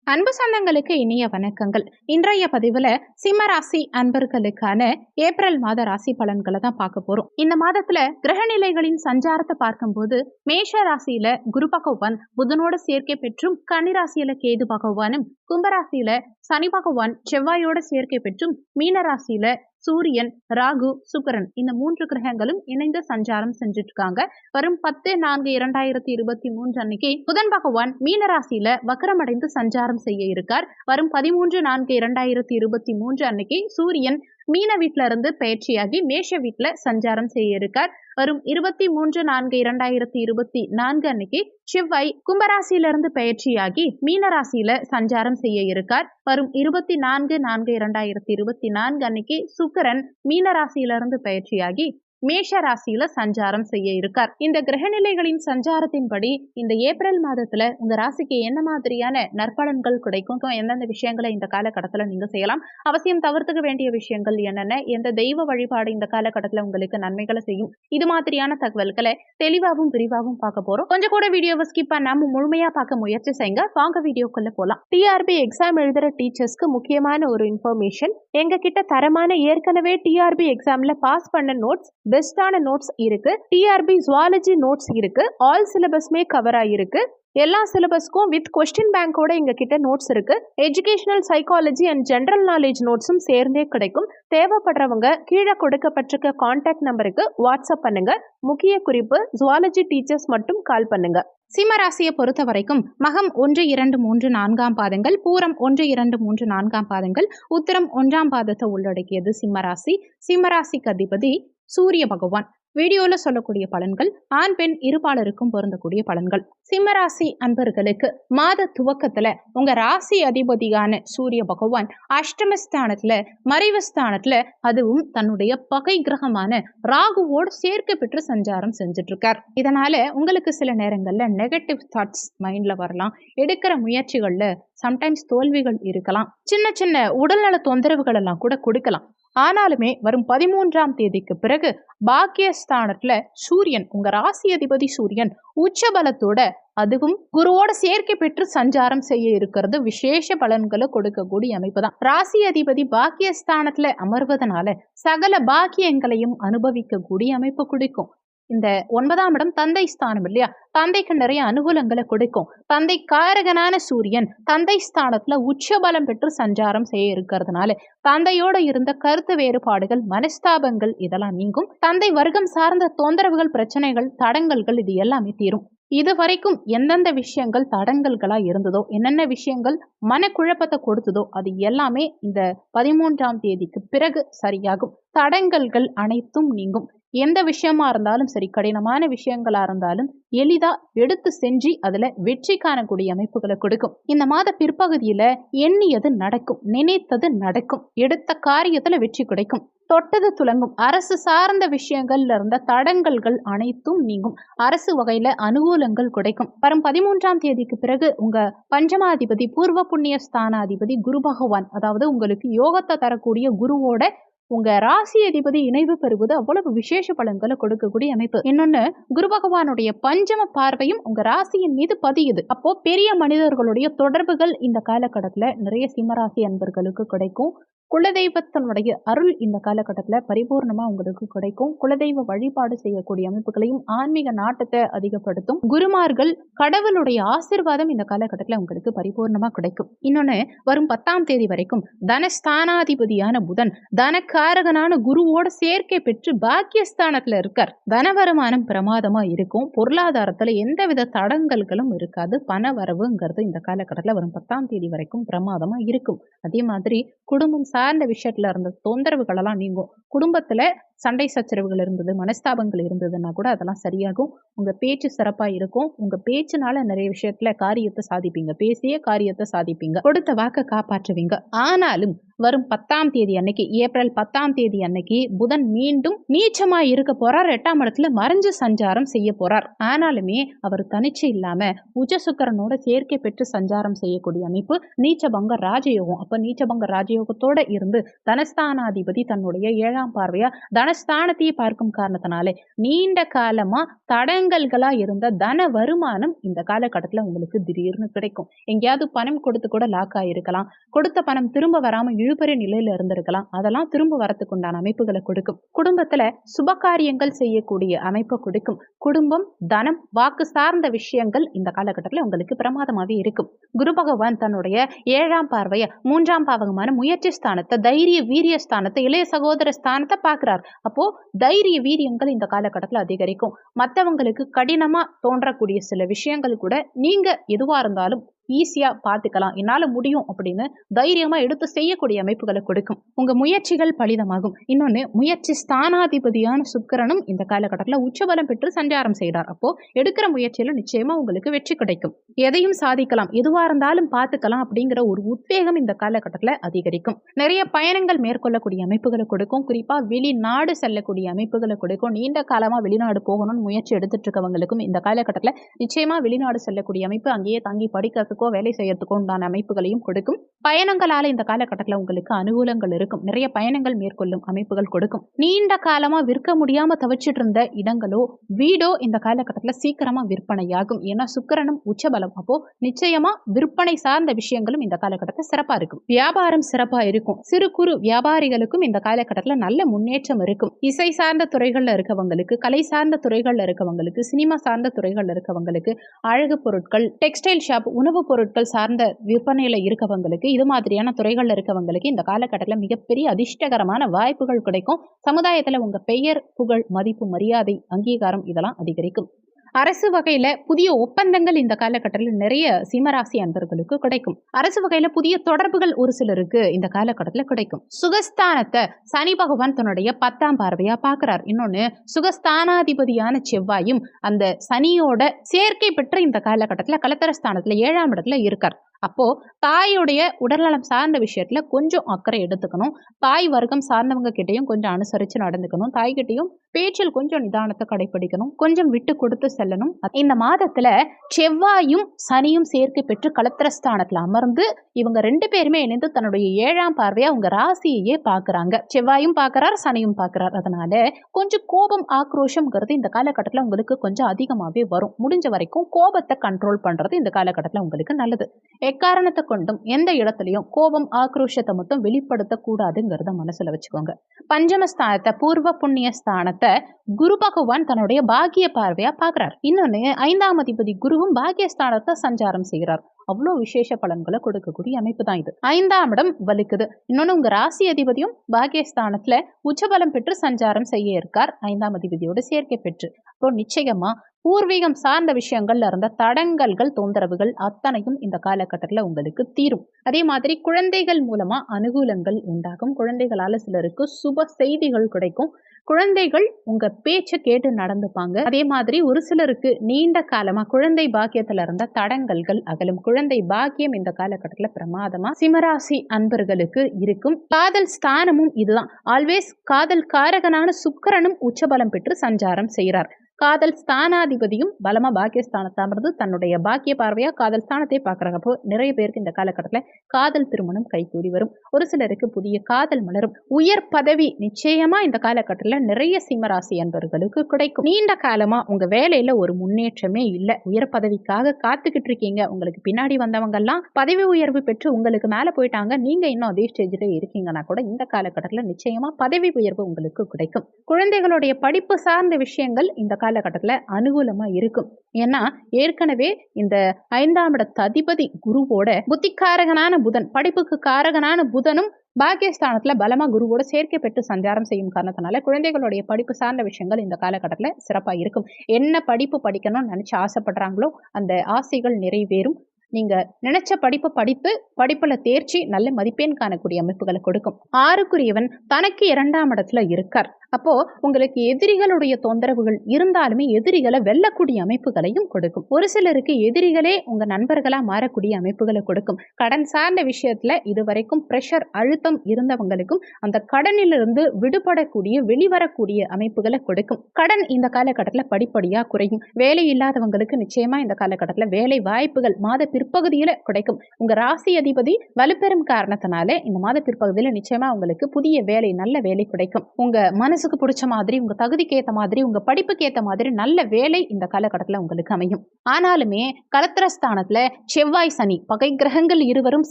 அன்பு சொந்தங்களுக்கு இனிய வணக்கங்கள். இன்றைய பதிவுல சிம்ம ராசி அன்பர்களுக்கான ஏப்ரல் மாத ராசி பலன்களை தான் பார்க்க போறோம். இந்த மாதத்துல கிரகநிலைகளின் சஞ்சாரத்தை பார்க்கும்போது மேஷ ராசியில குரு பகவான் புதனோட சேர்க்கை பெற்றும், கன்னிராசியில கேது பகவானும், கும்பராசியில சனி பகவான் செவ்வாயோட சேர்க்கை பெற்றும், மீன ராசியில சூரியன், ராகு, சுக்கிரன் இந்த 3 கிரகங்களும் இணைந்து சஞ்சாரம் செஞ்சுட்டு இருக்காங்க. வரும் 10/4/2023 அன்னைக்கு புதன் பகவான் மீனராசியில வக்ரமடைந்து சஞ்சாரம் செய்ய இருக்கார். வரும் 13/4/2023 அன்னைக்கு சூரியன் மீன வீட்டுல இருந்து பயிற்சியாகி மேஷ வீட்டுல சஞ்சாரம் செய்ய இருக்கார். வரும் 23/4/2024 அன்னைக்கு செவ்வாய் கும்பராசியிலிருந்து பயிற்சியாகி மீனராசியில சஞ்சாரம் செய்ய இருக்கார். வரும் 24/4/2024 அன்னைக்கு சுக்கிரன் மீனராசியிலிருந்து பயிற்சியாகி மேஷ ராசியில சஞ்சாரம் செய்ய இருக்கார். இந்த கிரகநிலைகளின் சஞ்சாரத்தின்படி இந்த ஏப்ரல் மாதத்துல உங்க ராசிக்கு என்ன மாதிரியான நற்பலன்கள் கிடைக்கும், எந்தெந்த விஷயங்களை இந்த காலகட்டத்துல நீங்க செய்யலாம், அவசியம் தவிர்த்துக்க வேண்டிய விஷயங்கள் என்னென்ன, எந்த தெய்வ வழிபாடு இந்த காலகட்டத்துல உங்களுக்கு நன்மைகளை செய்யும், இது மாதிரியான தகவல்களை தெளிவாகவும் விரிவாகவும் பார்க்க போறோம். கொஞ்சம் கூட வீடியோவை ஸ்கிப் பண்ணாம முழுமையா பார்க்க முயற்சி செய்யுங்க. வாங்க வீடியோக்குள்ள போலாம். டிஆர்பி எக்ஸாம் எழுதுற டீச்சர்ஸ்க்கு முக்கியமான ஒரு இன்ஃபர்மேஷன். எங்க கிட்ட தரமான ஏற்கனவே டிஆர்பி எக்ஸாம்ல பாஸ் பண்ண நோட்ஸ், பெஸ்டான நோட்ஸ் இருக்கு. டிஆர்பி ஜுவாலஜி நோட்ஸ் இருக்கு. ஆல் சிலபஸ்மே கவர் ஆயிருக்கு. எல்லா சிலபஸ்க்கும் வித் கொஸ்டின் பேங்கோட எங்க கிட்ட நோட்ஸ் இருக்கு. Educational psychology and general knowledge நோட்ஸும் சேர்ந்தே கிடைக்கும். தேவைப்படுறவங்க கீழே கொடுக்கப்பட்டிருக்க கான்டாக்ட் நம்பருக்கு வாட்ஸ்அப் பண்ணுங்க. முக்கிய குறிப்பு, ஜுவாலஜி டீச்சர்ஸ் மட்டும் கால் பண்ணுங்க. சிம்ம ராசியை பொறுத்த வரைக்கும் மகம் 1, 2, 3, 4 பாதங்கள், பூரம் 1, 2, 3, 4 பாதங்கள், உத்திரம் 1ஆம் பாதத்தை உள்ளடக்கியது சிம்ம ராசி. சிம்ம ராசிக்கு அதிபதி சூரிய பகவான். வீடியோல சொல்லக்கூடிய பலன்கள் ஆண் பெண் இருபாலருக்கும் பொருந்தக்கூடிய பலன்கள். சிம்மராசி அன்பர்களுக்கு மாத துவக்கத்துல உங்க ராசி அதிபதியான சூரிய பகவான் அஷ்டமஸ்தானத்துல, மறைவு ஸ்தானத்துல, அதுவும் தன்னுடைய பகை கிரகமான ராகுவோடு சேர்க்கை பெற்று சஞ்சாரம் செஞ்சுட்டு இருக்கார். இதனால உங்களுக்கு சில நேரங்கள்ல நெகட்டிவ் தாட்ஸ் மைண்ட்ல வரலாம். எடுக்கிற முயற்சிகள்ல சம்டைம்ஸ் தோல்விகள் இருக்கலாம். சின்ன சின்ன உடல்நல தொந்தரவுகள் எல்லாம் கூட கொடுக்கலாம். ஆனாலுமே வரும் 13ஆம் தேதிக்கு பிறகு பாக்கியஸ்தானத்துல சூரியன், உங்க ராசி அதிபதி சூரியன் உச்சபலத்தோட, அதுவும் குருவோட சேர்க்கை பெற்று சஞ்சாரம் செய்ய இருக்கிறது விசேஷ பலன்களை கொடுக்கக்கூடிய அமைப்பு தான். ராசி அதிபதி பாக்கியஸ்தானத்துல அமர்வதனால சகல பாக்கியங்களையும் அனுபவிக்கக்கூடிய அமைப்பு கொடுக்கும். இந்த 9ஆம் இடம் தந்தை ஸ்தானம் இல்லையா, தந்தைக்கு நிறைய அனுகூலங்களை கொடுக்கும். தந்தை காரகனான சூரியன் தந்தை ஸ்தானத்துல உச்சபலம் பெற்று சஞ்சாரம் செய்ய இருக்கிறதுனால தந்தையோட இருந்த கருத்து வேறுபாடுகள், மனஸ்தாபங்கள் இதெல்லாம் நீங்கும். தந்தை வர்க்கம் சார்ந்த தொந்தரவுகள், பிரச்சனைகள், தடங்கல்கள் இது எல்லாமே தீரும். இது வரைக்கும் எந்தெந்த விஷயங்கள் தடங்கல்களா இருந்ததோ, என்னென்ன விஷயங்கள் மனக்குழப்பத்தை கொடுத்ததோ, அது எல்லாமே இந்த 13ஆம் தேதிக்கு பிறகு சரியாகும். தடங்கல்கள் அனைத்தும் நீங்கும். எந்த விஷயமா இருந்தாலும் சரி, கடினமான விஷயங்களா இருந்தாலும் எளிதா எடுத்து செஞ்சு அதுல வெற்றி காணக்கூடிய அமைப்புகளை கொடுக்கும். இந்த மாத பிற்பகுதியில எண்ணியது நடக்கும், நினைத்தது நடக்கும், எடுத்த காரியத்துல வெற்றி கிடைக்கும், தொட்டது துலங்கும். அரசு சார்ந்த விஷயங்கள்ல இருந்த தடங்கல்கள் அனைத்தும் நீங்கும். அரசு வகையில அனுகூலங்கள் கிடைக்கும். வரும் 13ஆம் தேதிக்கு பிறகு உங்க பஞ்சமாதிபதி, பூர்வ புண்ணிய ஸ்தானாதிபதி குரு பகவான், அதாவது உங்களுக்கு யோகத்தை தரக்கூடிய குருவோட உங்க ராசி அதிபதி இணைவு பெறுவது அவ்வளவு விசேஷ பலன்களை கொடுக்கக்கூடிய அமைப்பு. இன்னொன்னு, குரு பகவானுடைய பஞ்சம பார்வையும் உங்க ராசியின் மீது பதியுது. அப்போ பெரிய மனிதர்களுடைய தொடர்புகள் இந்த காலகட்டத்துல நிறைய சிம்மராசி அன்பர்களுக்கு கிடைக்கும். குலதெய்வத்தினுடைய அருள் இந்த காலகட்டத்துல பரிபூர்ணமா உங்களுக்கு கிடைக்கும். குலதெய்வ வழிபாடு செய்யக்கூடிய அமைப்புகளையும் ஆன்மீக நாட்டத்தை அதிகப்படுத்தும். குருமார்கள், கடவுளுடைய ஆசீர்வாதம் இந்த காலகட்டத்துல உங்களுக்கு பரிபூர்ணமா கிடைக்கும். இன்னொன்னு, வரும் 10ஆம் தேதி வரைக்கும் தனஸ்தானாதிபதியான புதன் தனக்காரகனான குருவோட சேர்க்கை பெற்று பாக்கியஸ்தானத்துல இருக்கார். தன வருமானம் பிரமாதமா இருக்கும். பொருளாதாரத்துல எந்தவித தடங்கல்களும் இருக்காது. பண வரவுங்கிறது இந்த காலகட்டத்துல வரும் 10ஆம் தேதி வரைக்கும் பிரமாதமா இருக்கும். அதே மாதிரி குடும்பம் சார்ந்த விஷயத்துல இருந்த தொந்தரவுகள் எல்லாம் நீங்கும். குடும்பத்துல சண்டை சச்சரவுகள் இருந்தது, மனஸ்தாபங்கள் இருந்ததுன்னா கூட அதெல்லாம் சரியாகும். உங்க பேச்சு சிறப்பா இருக்கும். உங்க பேச்சுனால நிறைய விஷயத்துல காரியத்தை சாதிப்பீங்க. பேசிய காரியத்தை சாதிப்பீங்க. கொடுத்த வாக்க காப்பாற்றுவீங்க. ஆனாலும் வரும் 10ஆம் தேதி அன்னைக்கு, ஏப்ரல் 10ஆம் தேதி அன்னைக்கு புதன் மீண்டும் நீச்சமா இருக்க போறார். 8ஆம் இடத்துல மறைஞ்சு சஞ்சாரம் செய்ய போறார். ஆனாலுமே அவர் தனிச்சு இல்லாம உச்ச சுக்கிரனோட சேர்க்கை பெற்று சஞ்சாரம் செய்யக்கூடிய அமைப்பு நீச்சபங்க ராஜயோகம். அப்ப நீச்சபங்க ராஜயோகத்தோட இருந்து தனஸ்தானாதிபதி தன்னுடைய 7ஆம் பார்வையா தனஸ்தானத்தையே பார்க்கும் காரணத்தினாலே நீண்ட காலமா தடங்கல்களா இருந்த தன வருமானம் இந்த காலகட்டத்துல உங்களுக்கு திடீர்னு கிடைக்கும். எங்கேயாவது பணம் கொடுத்து கூட லாக் ஆயிருக்கலாம். கொடுத்த பணம் திரும்ப வராம இழுபறி நிலையில இருந்திருக்கலாம். அதெல்லாம் திரும்ப வரத்துக்கு உண்டான அமைப்புகளை கொடுக்கும். குடும்பத்துல சுபகாரியங்கள் செய்யக்கூடிய அமைப்பை கொடுக்கும். குடும்பம், தனம், வாக்கு சார்ந்த விஷயங்கள் இந்த காலகட்டத்துல உங்களுக்கு பிரமாதமாவே இருக்கும். குரு பகவான் தன்னுடைய 7ஆம் பார்வைய 3ஆம் பாவகமான முயற்சி ஸ்தானத்தை, தைரிய வீரிய ஸ்தானத்தை, இளைய சகோதர ஸ்தானத்தை பார்க்கிறார். அப்போ தைரிய வீரியங்கள் இந்த காலகட்டத்துல அதிகரிக்கும். மற்றவங்களுக்கு கடினமா தோன்றக்கூடிய சில விஷயங்கள் கூட நீங்க எதுவா இருந்தாலும் ஈஸியா பார்த்துக்கலாம், என்னால முடியும் அப்படின்னு தைரியமா எடுத்து செய்யக்கூடிய அமைப்புகளை கொடுக்கும். உங்க முயற்சிகள் பலிதமாகும். இன்னொன்னு, முயற்சி ஸ்தானாதிபதியான சுக்கிரனும் இந்த காலகட்டத்துல உச்சபலம் பெற்று சஞ்சாரம் செய்கிறார். அப்போ எடுக்கிற முயற்சியில நிச்சயமா உங்களுக்கு வெற்றி கிடைக்கும். எதையும் சாதிக்கலாம், எதுவா இருந்தாலும் பார்த்துக்கலாம் அப்படிங்கிற ஒரு உத்வேகம் இந்த காலகட்டத்துல அதிகரிக்கும். நிறைய பயணங்கள் மேற்கொள்ளக்கூடிய அமைப்புகளை கொடுக்கும். குறிப்பா வெளிநாடு செல்லக்கூடிய அமைப்புகளை கொடுக்கும். நீண்ட காலமா வெளிநாடு போகணும்னு முயற்சி எடுத்துட்டு இருக்கவங்களுக்கும் இந்த காலகட்டத்துல நிச்சயமா வெளிநாடு செல்லக்கூடிய அமைப்பு, அங்கேயே தங்கி படிக்கிறதுக்கோ வேலை செய்யறதுக்கோ உண்டான அமைப்புகளையும் கொடுக்கும். பயணங்களால இந்த காலகட்டத்தில் உங்களுக்கு அனுகூலங்கள் இருக்கும். நிறைய பயணங்கள் மேற்கொள்ளும் அமைப்புகள் கொடுக்கும். நீண்ட காலமா விற்க முடியாம தவிச்சிட்டு இருந்த இடங்களோ வீடோ இந்த காலகட்டத்தில் சீக்கிரமா விற்பனையாகும். ஏன்னா சுக்கிரனும் உச்சபலம். அப்போ நிச்சயமா விற்பனை சார்ந்த விஷயங்களும் இந்த காலகட்டத்தில் சிறப்பா இருக்கும். வியாபாரம் சிறப்பா இருக்கும். சிறு குறு வியாபாரிகளுக்கும் இந்த காலகட்டத்தில் நல்ல முன்னேற்றம் இருக்கும். இசை சார்ந்த துறைகள்ல இருக்கவங்களுக்கு, கலை சார்ந்த துறைகள்ல இருக்கவங்களுக்கு, சினிமா சார்ந்த துறைகள்ல இருக்கவங்களுக்கு, அழகு பொருட்கள், டெக்ஸ்டைல் ஷாப், உணவு பொருட்கள் சார்ந்த விற்பனையில இருக்கவங்களுக்கு, இது மாதிரியான துறைகள்ல இருக்கவங்களுக்கு இந்த காலகட்டத்தில் மிகப்பெரிய அதிர்ஷ்டகரமான வாய்ப்புகள் கிடைக்கும். சமுதாயத்துல உங்க பெயர், புகழ், மதிப்பு, மரியாதை, அங்கீகாரம் இதெல்லாம் அதிகரிக்கும். அரசு வகையில புதிய ஒப்பந்தங்கள் இந்த காலகட்டத்தில் நிறைய சிம்மராசி அன்பர்களுக்கு கிடைக்கும். அரசு வகையில புதிய தொடர்புகள் ஒரு சிலருக்கு இந்த காலகட்டத்தில் கிடைக்கும். சுகஸ்தானத்தை சனி பகவான் தன்னுடைய 10ஆம் பார்வையா பார்க்கிறார். இன்னொன்னு, சுகஸ்தானாதிபதியான செவ்வாயும் அந்த சனியோட சேர்க்கை பெற்ற இந்த காலகட்டத்தில் கலத்தரஸ்தானத்துல 7ஆம் இடத்துல இருக்கார். அப்போ தாயுடைய உடல்நலம் சார்ந்த விஷயத்துல கொஞ்சம் அக்கறை எடுத்துக்கணும். தாய் வர்க்கம் சார்ந்தவங்க கிட்டையும் கொஞ்சம் அனுசரிச்சு நடந்துக்கணும். தாய்கிட்டையும் பேச்சில் கொஞ்சம் நிதானத்தை கடைபிடிக்கணும். கொஞ்சம் விட்டு கொடுத்து செல்லணும். இந்த மாதத்துல செவ்வாயும் சனியும் சேர்க்கை பெற்று கலத்திரஸ்தானத்துல அமர்ந்து இவங்க 2 பேருமே இணைந்து தன்னுடைய 7ஆம் பார்வையா உங்க ராசியையே பாக்குறாங்க. செவ்வாயும் பாக்குறார், சனியும் பாக்குறார். அதனால கொஞ்சம் கோபம், ஆக்ரோஷம்ங்கிறது இந்த காலகட்டத்துல உங்களுக்கு கொஞ்சம் அதிகமாவே வரும். முடிஞ்ச வரைக்கும் கோபத்தை கண்ட்ரோல் பண்றது இந்த காலகட்டத்துல உங்களுக்கு நல்லது. எக்காரணத்தை கொண்டும் எந்த இடத்துலயும் கோபம், ஆக்ரோஷத்தை மட்டும் வெளிப்படுத்த கூடாதுங்கிறத மனசுல வச்சுக்கோங்க. பஞ்சமஸ்தானத்தை, பூர்வ புண்ணிய ஸ்தானத்தை குரு பகவான் தன்னுடைய பாக்கிய பார்வையா பாக்குறார். இன்னொன்னு, 5ஆம் அதிபதி குருவும் பாக்கியஸ்தானத்தை சஞ்சாரம் செய்கிறார். அவ்வளோ விசேஷ பலன்களை கொடுக்கக்கூடிய அமைப்பு தான் இது. 5ஆம் இடம் வலுக்குது. இன்னொன்னு, உங்க ராசி அதிபதியும் பாக்கியஸ்தானத்துல உச்சபலம் பெற்று சஞ்சாரம் செய்ய இருக்கார். 5ஆம் அதிபதியோட சேர்க்கை பெற்று. அப்போ நிச்சயமா பூர்வீகம் சார்ந்த விஷயங்கள்ல இருந்த தடங்கல்கள், தொந்தரவுகள் அத்தனையும் இந்த காலகட்டத்தில் உங்களுக்கு தீரும். அதே மாதிரி குழந்தைகள் மூலமா அனுகூலங்கள் உண்டாகும். குழந்தைகளால சிலருக்கு சுப செய்திகள் கிடைக்கும். குழந்தைகள் உங்க பேச்சை கேட்டு நடந்துப்பாங்க. அதே மாதிரி ஒரு சிலருக்கு நீண்ட காலமா குழந்தை பாக்கியத்துல இருந்த தடங்கல்கள் அகலும். குழந்தை பாக்கியம் இந்த காலகட்டத்துல பிரமாதமா சிம்மராசி அன்பர்களுக்கு இருக்கும். காதல் ஸ்தானமும் இதுதான். ஆல்வேஸ் காதல் காரகனான சுக்கிரனும் உச்சபலம் பெற்று சஞ்சாரம் செய்கிறார். காதல் ஸ்தானாதிபதியும் பலமா பாக்கியஸ்தானத்தை அமர்ந்து தன்னுடைய பாக்கிய பார்வையா காதல் ஸ்தானத்தை பார்க்குறாங்க. அப்போ நிறைய பேருக்கு இந்த காலகட்டத்தில் காதல் திருமணம் கைகூடி வரும். ஒரு சிலருக்கு புதிய காதல் மலரும். உயர் பதவி நிச்சயமா இந்த காலகட்டத்தில் நிறைய சிம்மராசி அன்பர்களுக்கு கிடைக்கும். நீண்ட காலமா உங்க வேலையில ஒரு முன்னேற்றமே இல்லை. உயர் பதவிக்காக காத்துக்கிட்டு இருக்கீங்க. உங்களுக்கு பின்னாடி வந்தவங்க எல்லாம் பதவி உயர்வு பெற்று உங்களுக்கு மேல போயிட்டாங்க. நீங்க இன்னும் அதே ஸ்டேஜ்ல இருக்கீங்கன்னா கூட இந்த காலகட்டத்தில் நிச்சயமா பதவி உயர்வு உங்களுக்கு கிடைக்கும். குழந்தைகளுடைய படிப்பு சார்ந்த விஷயங்கள் இந்த காலகட்டத்தில் அனுகூலமா இருக்கும். ஏன்னா ஏற்கனவே இந்த 5ஆம் இடத்து அதிபதி குருவோட புத்திக்காரகனான புதன், படிப்புக்கு காரகனான புதனும் பாக்கியஸ்தானத்துல பலமா குருவோட சேர்க்கை பெற்று சஞ்சாரம் செய்யும் காரணத்தினால குழந்தைகளுடைய படிப்பு சார்ந்த விஷயங்கள் இந்த காலகட்டத்துல சிறப்பா இருக்கும். என்ன படிப்பு படிக்கணும்னு நினைச்சு ஆசைப்படுறாங்களோ அந்த ஆசைகள் நிறைவேறும். நீங்க நினைச்ச படிப்பு படித்து படிப்புல தேர்ச்சி நல்ல மதிப்பெண் காணக்கூடிய அமைப்புகளை கொடுக்கும். 6க்குரியவன் தனக்கு 2ஆம் இடத்துல இருக்கார். அப்போ உங்களுக்கு எதிரிகளுடைய தொந்தரவுகள் இருந்தாலுமே எதிரிகளை வெல்லக்கூடிய அமைப்புகளையும் கொடுக்கும். ஒரு சிலருக்கு எதிரிகளே உங்க நண்பர்களா மாறக்கூடிய அமைப்புகளை கொடுக்கும். கடன் சார்ந்த விஷயத்துல இதுவரைக்கும் பிரஷர், அழுத்தம் இருந்தவங்களுக்கும் அந்த கடனிலிருந்து விடுபடக்கூடிய, வெளிவரக்கூடிய அமைப்புகளை கொடுக்கும். கடன் இந்த காலகட்டத்தில் படிப்படியா குறையும். வேலை இல்லாதவங்களுக்கு நிச்சயமா இந்த காலகட்டத்தில் வேலை வாய்ப்புகள் மாத பிற்பகுதியில கிடைக்கும். உங்க ராசி அதிபதி வலுப்பெறும் காரணத்தினால இந்த மாத பிற்பகுதியில நிச்சயமா உங்களுக்கு புதிய வேலை, நல்ல வேலை கிடைக்கும். உங்க மனசுக்கு பிடிச்ச மாதிரி, உங்க தகுதிக்கு ஏத்த மாதிரி, உங்க படிப்புக்கு ஏத்த மாதிரி நல்ல வேலை இந்த காலகட்டத்துல உங்களுக்கு அமையும். ஆனாலுமே களத்திரஸ்தானத்துல செவ்வாய், சனி பகை கிரகங்கள் இருவரும்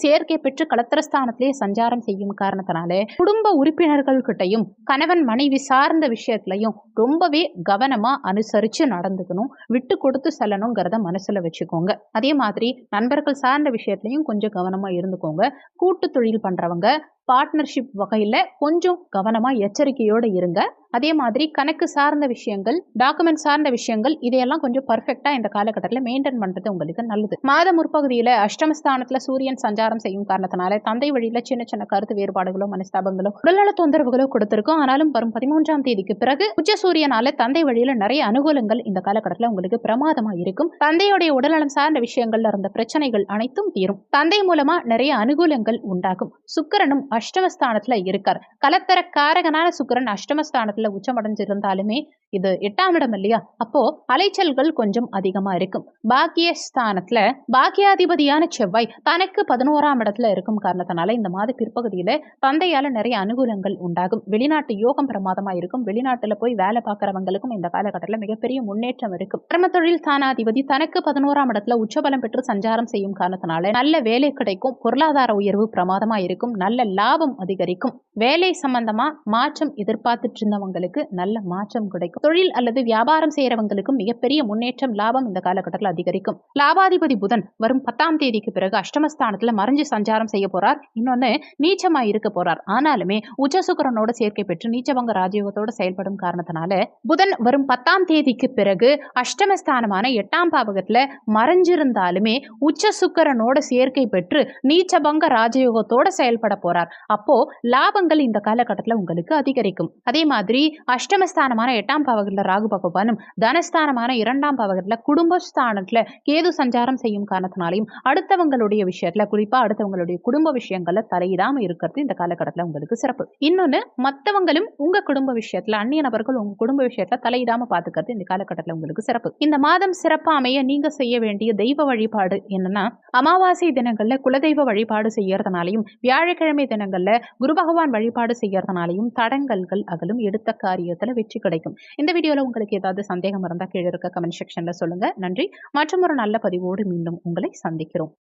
சேர்க்கை பெற்று களத்திரஸ்தானத்திலே சஞ்சாரம் செய்யும் காரணத்தினால குடும்ப உறுப்பினர்கள் கிட்டையும் கணவன் மனைவி சார்ந்த விஷயத்திலையும் ரொம்பவே கவனமா அனுசரிச்சு நடந்துக்கணும். விட்டு கொடுத்து செல்லணுங்கிறத மனசுல வச்சுக்கோங்க. அதே மாதிரி நண்பர்கள் சார்ந்த விஷயத்திலையும் கொஞ்சம் கவனமா இருந்துக்கோங்க. கூட்டு தொழில் பண்றவங்க பார்ட்னர்ஷிப் வகையில கொஞ்சம் கவனமா எச்சரிக்கையோட இருங்க. அதே மாதிரி கணக்கு சார்ந்த விஷயங்கள், டாக்குமெண்ட் சார்ந்த விஷயங்கள் இதையெல்லாம் கொஞ்சம் பர்ஃபெக்டா இந்த காலகட்டத்தில் மெயின்டைன் பண்றது உங்களுக்கு நல்லது. மாத முற்பகுதியில அஷ்டமஸ்தானத்துல சூரியன் சஞ்சாரம் செய்யும் காரணத்தினால தந்தை வழியில சின்ன சின்ன கருத்து வேறுபாடுகளோ, மனஸ்தாபங்களோ, உடல்நல தொந்தரவுகளோ கொடுத்திருக்கும். ஆனாலும் வரும் 13ஆம் தேதிக்கு பிறகு உச்ச சூரியனால தந்தை வழியில நிறைய அனுகூலங்கள் இந்த காலகட்டத்தில் உங்களுக்கு பிரமாதமா இருக்கும். தந்தையுடைய உடல்நலம் சார்ந்த விஷயங்கள்ல இருந்த பிரச்சனைகள் அனைத்தும் தீரும். தந்தை மூலமா நிறைய அனுகூலங்கள் உண்டாகும். சுக்கிரனும் அஷ்டமஸ்தானத்துல இருக்கார். கலத்தர காரகனான சுக்கிரன் அஷ்டமஸ்தானத்துல உச்சமடைஞ்சிருந்தாலுமே இது 8ஆம் இடம் இல்லையா? அப்போ அலைச்சல்கள் கொஞ்சம் அதிகமா இருக்கும். பாக்கியஸ்தானத்துல பாக்கியாதிபதியான செவ்வாய் தனக்கு 11ஆம் இடத்துல இருக்கும் காரணத்தினால இந்த மாத பிற்பகுதியில தந்தையால நிறைய அனுகூலங்கள் உண்டாகும். வெளிநாட்டு யோகம் பிரமாதமா இருக்கும். வெளிநாட்டுல போய் வேலை பார்க்கறவங்களுக்கும் இந்த காலகட்டத்தில் மிகப்பெரிய முன்னேற்றம் இருக்கும். கர்ம தொழில் ஸ்தானாதிபதி தனக்கு 11ஆம் இடத்துல உச்சபலம் பெற்று சஞ்சாரம் செய்யும் காரணத்தினால நல்ல வேலை கிடைக்கும். பொருளாதார உயர்வு பிரமாதமா இருக்கும். நல்ல லாபம் அதிகரிக்கும். வேலை சம்பந்தமா மாற்றம் எதிர்பார்த்துட்டு இருந்தவங்களுக்கு நல்ல மாற்றம் கிடைக்கும். தொழில் அல்லது வியாபாரம் செய்யறவங்களுக்கு மிகப்பெரிய முன்னேற்றம், லாபம் இந்த காலகட்டத்தில் அதிகரிக்கும். லாபாதிபதி புதன் வரும் 10ஆம் தேதிக்கு பிறகு அஷ்டமஸ்தானத்துல மறைஞ்சு சஞ்சாரம் செய்ய போறார். இன்னொன்னு நீச்சமா இருக்க போறார். ஆனாலுமே உச்ச சுக்கிரனோட சேர்க்கை பெற்று நீச்சபங்க ராஜயோகத்தோட செயல்படும் காரணத்தினால புதன் வரும் 10ஆம் தேதிக்கு பிறகு அஷ்டமஸ்தானமான 8ஆம் பாவகத்துல மறைஞ்சிருந்தாலுமே உச்ச சுக்கிரனோட சேர்க்கை பெற்று நீச்சபங்க ராஜயோகத்தோட செயல்பட போறார். அப்போ லாபங்கள் இந்த காலகட்டத்தில் உங்களுக்கு அதிகரிக்கும். அதே மாதிரி அஷ்டமஸ்தானமான 8ஆம் பாவகத்துல ராகு பகவானும், தனஸ்தானமான 2ஆம் பாவகத்துல குடும்பஸ்தானத்துல கேது சஞ்சாரம் செய்யும் காரணத்தினாலையும் அடுத்தவங்களுடைய விஷயத்துல, குறிப்பா அடுத்தவங்களுடைய குடும்ப விஷயங்கள்ல தலையிடாம இருக்கிறது இந்த காலகட்டத்தில் உங்களுக்கு சிறப்பு. இன்னொன்னு, மற்றவங்களும் உங்க குடும்ப விஷயத்துல, அந்நிய நபர்கள் உங்க குடும்ப விஷயத்துல தலையிடாம பாத்துக்கிறது இந்த காலகட்டத்தில் உங்களுக்கு சிறப்பு. இந்த மாதம் சிறப்பா அமைய நீங்க செய்ய வேண்டிய தெய்வ வழிபாடு என்னன்னா, அமாவாசை தினங்கள்ல குலதெய்வ வழிபாடு செய்யறதுனாலையும், வியாழக்கிழமை தினங்கள்ல குரு பகவான் வழிபாடு செய்யறதுனாலையும் தடங்கல்கள் அகலும். எடுத்த காரியத்துல வெற்றி கிடைக்கும். இந்த வீடியோல உங்களுக்கு ஏதாவது சந்தேகம் இருந்தா கீழே இருக்க கமெண்ட் செக்ஷன்ல சொல்லுங்க. நன்றி. மற்றும் ஒரு நல்ல பதிவோடு மீண்டும் உங்களை சந்திக்கிறோம்.